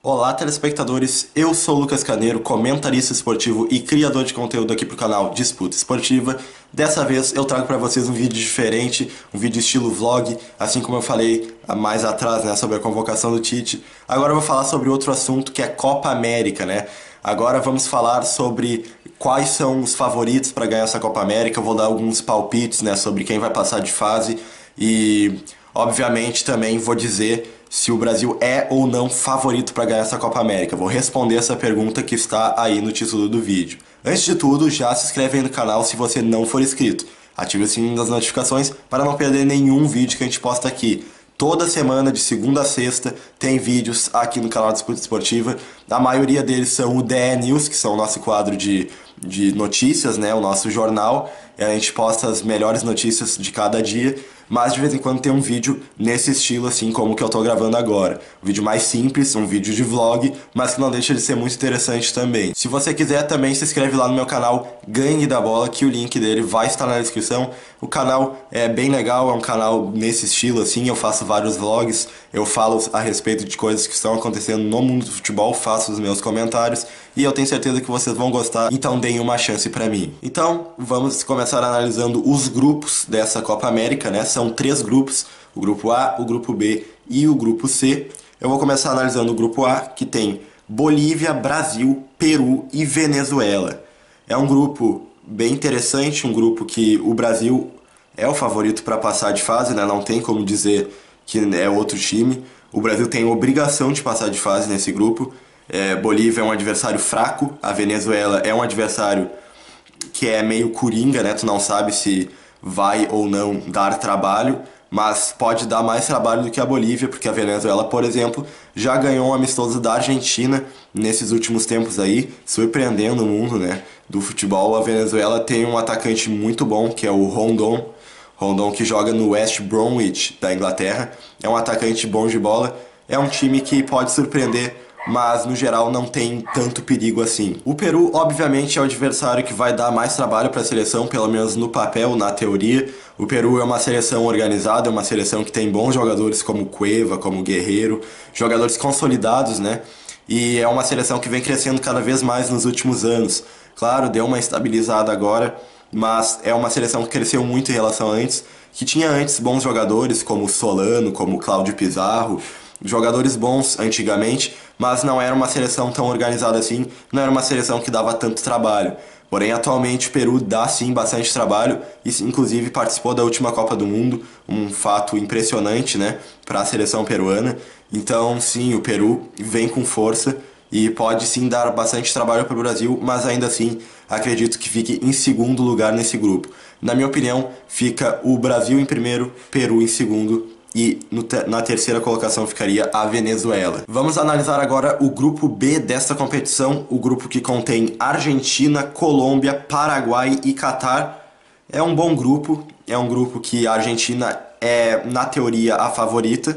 Olá, telespectadores. Eu sou o Lucas Caneiro, comentarista esportivo e criador de conteúdo aqui pro canal Disputa Esportiva. Dessa vez eu trago para vocês um vídeo diferente, um vídeo estilo vlog, assim como eu falei mais atrás, né, sobre a convocação do Tite. Agora eu vou falar sobre outro assunto que é Copa América, né? Agora vamos falar sobre quais são os favoritos para ganhar essa Copa América. Eu vou dar alguns palpites, né, sobre quem vai passar de fase e, obviamente, também vou dizer se o Brasil é ou não favorito para ganhar essa Copa América. Vou responder essa pergunta que está aí no título do vídeo. Antes de tudo, já se inscreve aí no canal se você não for inscrito. Ative o sininho das notificações para não perder nenhum vídeo que a gente posta aqui. Toda semana, de segunda a sexta, tem vídeos aqui no canal Disputa Esportiva. A maioria deles são o DE News, que são o nosso quadro de notícias, né? O nosso jornal. A gente posta as melhores notícias de cada dia, mas de vez em quando tem um vídeo nesse estilo, assim como o que eu tô gravando agora. Um vídeo mais simples, um vídeo de vlog, mas que não deixa de ser muito interessante também. Se você quiser também se inscreve lá no meu canal Gangue da Bola, que o link dele vai estar na descrição. O canal é bem legal, é um canal nesse estilo assim, eu faço vários vlogs, eu falo a respeito de coisas que estão acontecendo no mundo do futebol, faço os meus comentários e eu tenho certeza que vocês vão gostar, então deem uma chance pra mim. Então, vamos começar analisando os grupos dessa Copa América, né? São 3 grupos, o grupo A, o grupo B e o grupo C. Eu vou começar analisando o grupo A, que tem Bolívia, Brasil, Peru e Venezuela. É um grupo bem interessante, um grupo que o Brasil é o favorito para passar de fase, né? Não tem como dizer que é outro time. O Brasil tem obrigação de passar de fase nesse grupo. Bolívia é um adversário fraco, a Venezuela é um adversário que é meio coringa, né? Tu não sabe se vai ou não dar trabalho, mas pode dar mais trabalho do que a Bolívia, porque a Venezuela, por exemplo, já ganhou um amistoso da Argentina nesses últimos tempos aí, surpreendendo o mundo, né, do futebol. A Venezuela tem um atacante muito bom, que é o Rondon. Rondon, que joga no West Bromwich da Inglaterra, é um atacante bom de bola, é um time que pode surpreender, mas no geral não tem tanto perigo assim. O Peru, obviamente, é o adversário que vai dar mais trabalho para a seleção, pelo menos no papel, na teoria. O Peru é uma seleção organizada, é uma seleção que tem bons jogadores como Cueva, como Guerreiro, jogadores consolidados, né? E é uma seleção que vem crescendo cada vez mais nos últimos anos. Claro, deu uma estabilizada agora, mas é uma seleção que cresceu muito em relação a antes, que tinha antes bons jogadores como Solano, como Cláudio Pizarro, jogadores bons antigamente, mas não era uma seleção tão organizada assim, não era uma seleção que dava tanto trabalho. Porém, atualmente o Peru dá sim bastante trabalho e inclusive participou da última Copa do Mundo, um fato impressionante, né, para a seleção peruana. Então, sim, o Peru vem com força e pode sim dar bastante trabalho para o Brasil, mas ainda assim acredito que fique em segundo lugar nesse grupo. Na minha opinião, fica o Brasil em primeiro, Peru em segundo e na terceira colocação ficaria a Venezuela. Vamos analisar agora o grupo B desta competição, o grupo que contém Argentina, Colômbia, Paraguai e Catar. É um bom grupo, é um grupo que a Argentina é, na teoria, a favorita,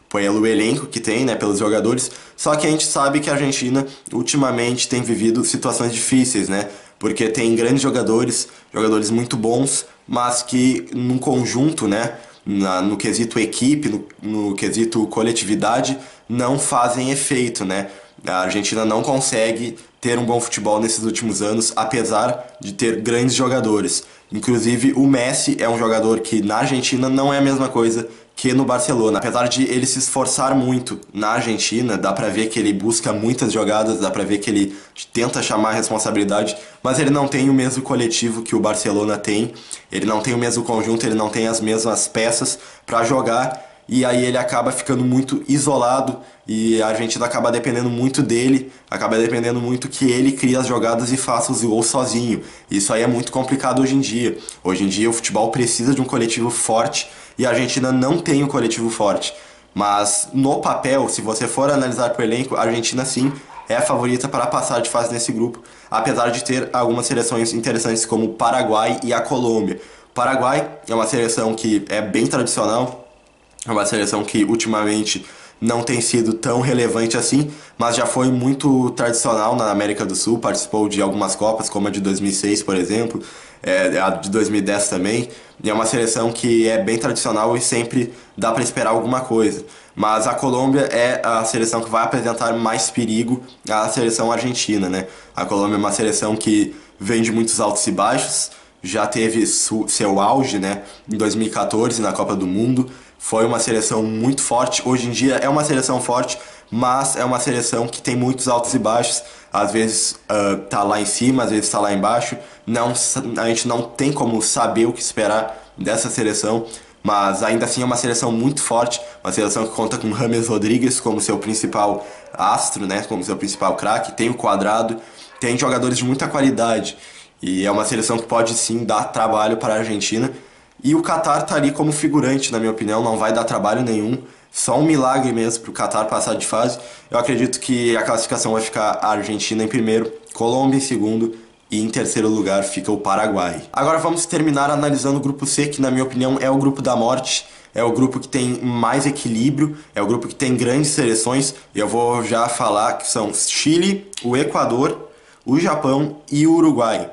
pelo elenco que tem, né, pelos jogadores, só que a gente sabe que a Argentina ultimamente tem vivido situações difíceis, né, porque tem grandes jogadores, jogadores muito bons, mas que num conjunto, né, no quesito equipe, no quesito coletividade, não fazem efeito, né? A Argentina não consegue ter um bom futebol nesses últimos anos, apesar de ter grandes jogadores. Inclusive, o Messi é um jogador que na Argentina não é a mesma coisa que no Barcelona. Apesar de ele se esforçar muito na Argentina, dá pra ver que ele busca muitas jogadas, dá pra ver que ele tenta chamar a responsabilidade, mas ele não tem o mesmo coletivo que o Barcelona tem, ele não tem o mesmo conjunto, ele não tem as mesmas peças pra jogar, e aí ele acaba ficando muito isolado e a Argentina acaba dependendo muito dele, acaba dependendo muito que ele crie as jogadas e faça os gols sozinho. Isso aí é muito complicado hoje em dia. Hoje em dia o futebol precisa de um coletivo forte e a Argentina não tem um coletivo forte. Mas no papel, se você for analisar pro elenco, a Argentina sim é a favorita para passar de fase nesse grupo, apesar de ter algumas seleções interessantes como o Paraguai e a Colômbia. O Paraguai é uma seleção que é bem tradicional, é uma seleção que ultimamente não tem sido tão relevante assim, mas já foi muito tradicional na América do Sul, participou de algumas Copas, como a de 2006, por exemplo. é a de 2010 também, e é uma seleção que é bem tradicional e sempre dá para esperar alguma coisa. Mas a Colômbia é a seleção que vai apresentar mais perigo à seleção argentina, né? A Colômbia é uma seleção que vem de muitos altos e baixos, já teve seu auge, né, em 2014 na Copa do Mundo. Foi uma seleção muito forte. Hoje em dia é uma seleção forte, mas é uma seleção que tem muitos altos e baixos. Às vezes tá lá em cima, às vezes tá lá embaixo. A gente não tem como saber o que esperar dessa seleção, mas ainda assim é uma seleção muito forte, uma seleção que conta com James Rodrigues como seu principal astro, né, como seu principal craque. Tem o Cuadrado, tem jogadores de muita qualidade, e é uma seleção que pode sim dar trabalho para a Argentina. E o Catar tá ali como figurante, na minha opinião, não vai dar trabalho nenhum. Só um milagre mesmo para o Catar passar de fase. Eu acredito que a classificação vai ficar a Argentina em primeiro, Colômbia em segundo e em terceiro lugar fica o Paraguai. Agora vamos terminar analisando o grupo C, que na minha opinião é o grupo da morte. É o grupo que tem mais equilíbrio, é o grupo que tem grandes seleções. E eu vou já falar que são Chile, o Equador, o Japão e o Uruguai.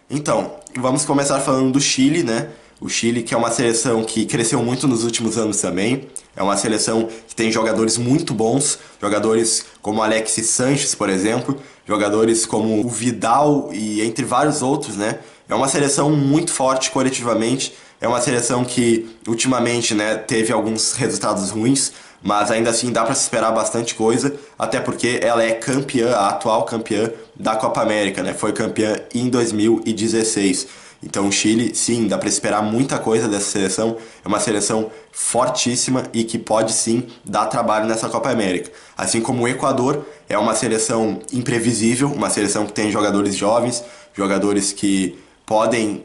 Então, vamos começar falando do Chile, né? O Chile, que é uma seleção que cresceu muito nos últimos anos também. É uma seleção que tem jogadores muito bons, jogadores como Alexis Sánchez, por exemplo, jogadores como o Vidal e entre vários outros, né? É uma seleção muito forte coletivamente. É uma seleção que ultimamente, né, teve alguns resultados ruins, mas ainda assim dá para se esperar bastante coisa, até porque ela é campeã, a atual campeã da Copa América, né? Foi campeã em 2016. Então o Chile, sim, dá para esperar muita coisa dessa seleção. É uma seleção fortíssima e que pode sim dar trabalho nessa Copa América. Assim como o Equador é uma seleção imprevisível, uma seleção que tem jogadores jovens, jogadores que podem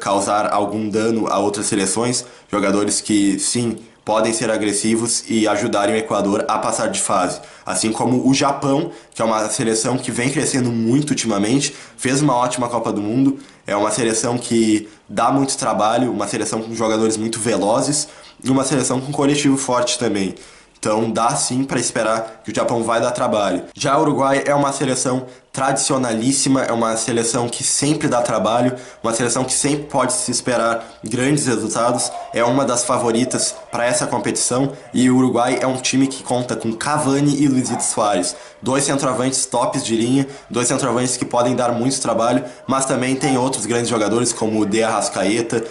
causar algum dano a outras seleções, jogadores que sim podem ser agressivos e ajudarem o Equador a passar de fase. Assim como o Japão, que é uma seleção que vem crescendo muito ultimamente, fez uma ótima Copa do Mundo, é uma seleção que dá muito trabalho, uma seleção com jogadores muito velozes e uma seleção com coletivo forte também. Então dá sim para esperar que o Japão vai dar trabalho. Já o Uruguai é uma seleção tradicionalíssima, é uma seleção que sempre dá trabalho, uma seleção que sempre pode se esperar grandes resultados, é uma das favoritas para essa competição, e o Uruguai é um time que conta com Cavani e Luizito Soares, dois centroavantes tops de linha, dois centroavantes que podem dar muito trabalho, mas também tem outros grandes jogadores como o De Arrascaeta,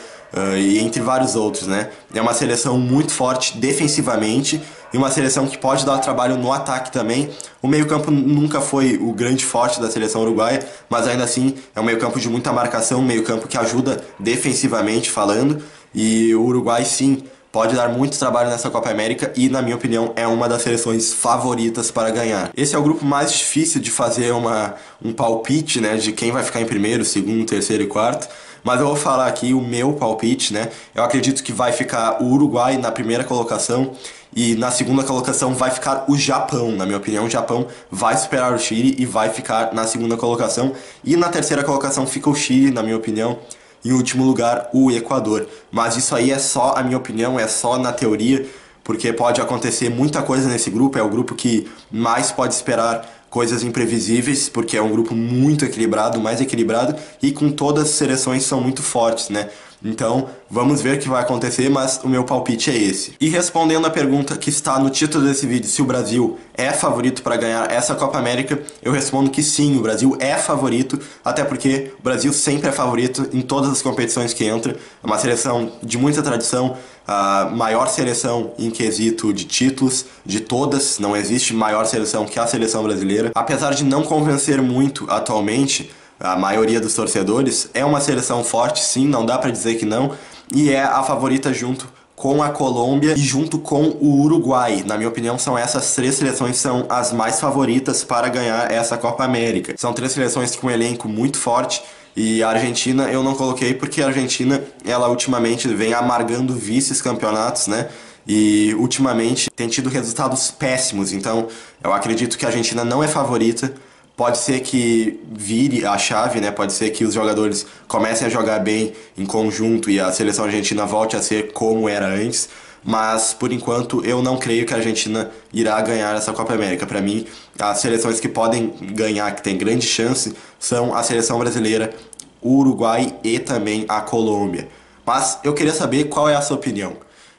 e entre vários outros, né? É uma seleção muito forte defensivamente e uma seleção que pode dar trabalho no ataque também. O meio-campo nunca foi o grande forte da seleção uruguaia, mas ainda assim é um meio-campo de muita marcação, um meio-campo que ajuda defensivamente falando, e o Uruguai sim pode dar muito trabalho nessa Copa América e, na minha opinião, é uma das seleções favoritas para ganhar. Esse é o grupo mais difícil de fazer um palpite, né, de quem vai ficar em primeiro, segundo, terceiro e quarto. Mas eu vou falar aqui o meu palpite, né? Eu acredito que vai ficar o Uruguai na primeira colocação e na segunda colocação vai ficar o Japão. Na minha opinião, o Japão vai superar o Chile e vai ficar na segunda colocação. E na terceira colocação fica o Chile, na minha opinião. Em último lugar, o Equador. Mas isso aí é só a minha opinião, é só na teoria, porque pode acontecer muita coisa nesse grupo. É o grupo que mais pode esperar coisas imprevisíveis, porque é um grupo muito equilibrado, mais equilibrado, e com todas as seleções são muito fortes, né? Então, vamos ver o que vai acontecer, mas o meu palpite é esse. E respondendo a pergunta que está no título desse vídeo, se o Brasil é favorito para ganhar essa Copa América, eu respondo que sim, o Brasil é favorito, até porque o Brasil sempre é favorito em todas as competições que entra. É uma seleção de muita tradição, a maior seleção em quesito de títulos de todas, não existe maior seleção que a seleção brasileira. Apesar de não convencer muito atualmente a maioria dos torcedores, é uma seleção forte, sim, não dá pra dizer que não, e é a favorita junto com a Colômbia e junto com o Uruguai. Na minha opinião, são essas três seleções que são as mais favoritas para ganhar essa Copa América. São três seleções com um elenco muito forte, e a Argentina eu não coloquei porque a Argentina, ela ultimamente vem amargando vice-campeonatos, né? E ultimamente tem tido resultados péssimos, então eu acredito que a Argentina não é favorita. Pode ser que vire a chave, né? Pode ser que os jogadores comecem a jogar bem em conjunto e a seleção argentina volte a ser como era antes. Mas, por enquanto, eu não creio que a Argentina irá ganhar essa Copa América. Para mim, as seleções que podem ganhar, que tem grande chance, são a seleção brasileira o Uruguai e também a Colômbia. Mas eu queria saber qual é a sua opinião.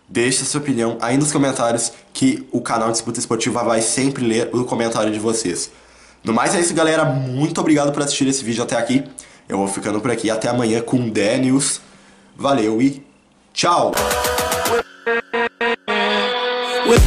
Deixe a sua opinião aí nos comentários que o canal Disputa Esportiva vai sempre ler o comentário de vocês. No mais é isso, galera. Muito obrigado por assistir esse vídeo até aqui. Eu vou ficando por aqui. Até amanhã com The News. Valeu e tchau! With